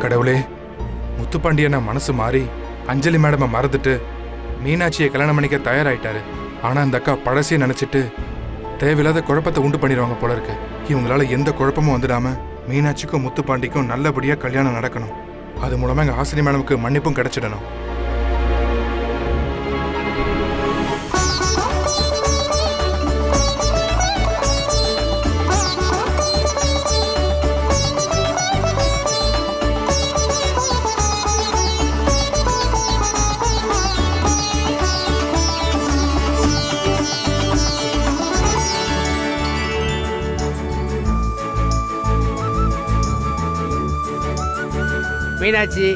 கடவுளே, முத்துப்பாண்டியனை மனசு மாறி அஞ்சலி மேடமை மறந்துட்டு மீனாட்சியை கல்யாணம் பண்ணிக்க தயாராயிட்டாரு. ஆனா அந்த அக்கா பழசையை நினைச்சிட்டு தேவையில்லாத குழப்பத்தை உண்டு பண்ணிடுவாங்க போல இருக்கு. இவங்களால எந்த குழப்பமும் வந்துடாம மீனாட்சிக்கும் முத்துப்பாண்டிக்கும் நல்லபடியா கல்யாணம் நடக்கணும். அது மூலமா எங்க ஆசிரியர் மேடமுக்கு மன்னிப்பும் கிடைச்சிடணும். மீனாட்சி,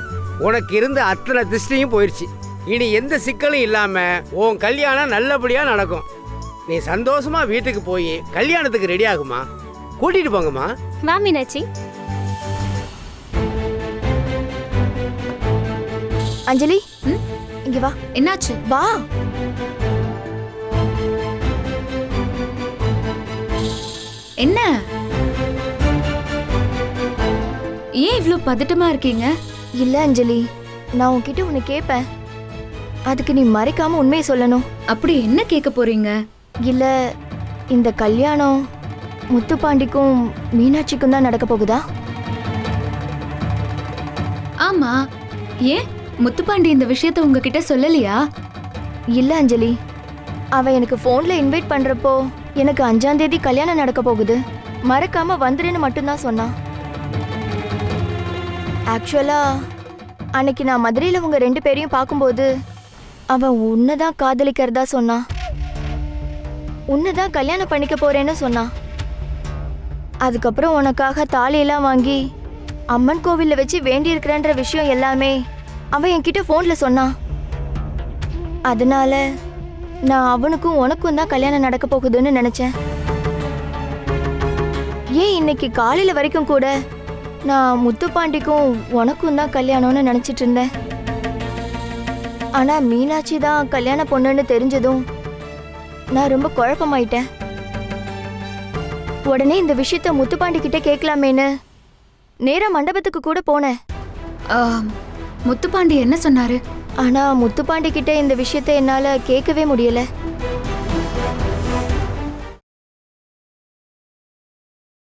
உனக்கு இருந்த அத்தனை திருஷ்டியும் போயிடுச்சு. இனி எந்த சிக்கலும் இல்லாம உன் கல்யாணம் நல்லபடியா நடக்கும். நீ சந்தோஷமா வீட்டுக்கு போய் கல்யாணத்துக்கு ரெடி ஆகுமா. கூட்டிட்டு போங்கம்மா. வா மீனாட்சி. அஞ்சலி, இங்க வா. என்னாச்சு? வா. என்ன? ஏன் இவ்ளோ பதட்டமா இருக்கீங்க? இல்ல அஞ்சலி, நான் உன்கிட்ட உன்னை கேட்பேன். அதுக்கு நீ மறைக்காம உண்மையை சொல்லணும். அப்படி என்ன கேட்க போறீங்க? இல்ல, இந்த கல்யாணம் முத்துப்பாண்டிக்கும் மீனாட்சிக்கும் தான் நடக்க போகுதா? ஆமா. ஏன் முத்துப்பாண்டி இந்த விஷயத்தை உங்ககிட்ட சொல்லலையா? இல்ல அஞ்சலி, அவ எனக்கு போன்ல இன்வைட் பண்றப்போ எனக்கு 5ஆம் தேதி கல்யாணம் நடக்க போகுது, மறக்காம வந்துருன்னு மட்டும்தான் சொன்னான். ஆக்சுவலா அன்னைக்கு நான் மதுரையில் உங்க 2 பேரையும் பார்க்கும்போது அவன் உன்னதான் காதலிக்கிறதா சொன்னான். உன்னதான் கல்யாணம் பண்ணிக்க போறேன்னு சொன்னான். அதுக்கப்புறம் உனக்காக தாலியெல்லாம் வாங்கி அம்மன் கோவில்ல வச்சு வேண்டி இருக்கிறன்ற விஷயம் எல்லாமே அவன் என்கிட்ட போன்ல சொன்னான். அதனால நான் அவனுக்கும் உனக்கும் தான் கல்யாணம் நடக்க போகுதுன்னு நினைச்சேன். ஏன் இன்னைக்கு காலையில வரைக்கும் கூட நான் முத்துப்பாண்டிக்கும் உனக்கும் தான் கல்யாணம்னு நினைச்சிட்டு இருந்தேன். ஆனா மீனாட்சி தான் கல்யாண பொண்ணுன்னு தெரிஞ்சதும் நான் ரொம்ப குழப்பமாயிட்டேன். உடனே இந்த விஷயத்த முத்துப்பாண்டி கிட்ட கேட்கலாமேன்னு நேரா மண்டபத்துக்கு கூட போனேன். முத்துப்பாண்டி என்ன சொன்னாரு? ஆனா முத்துப்பாண்டி கிட்ட இந்த விஷயத்த என்னால கேட்கவே முடியல.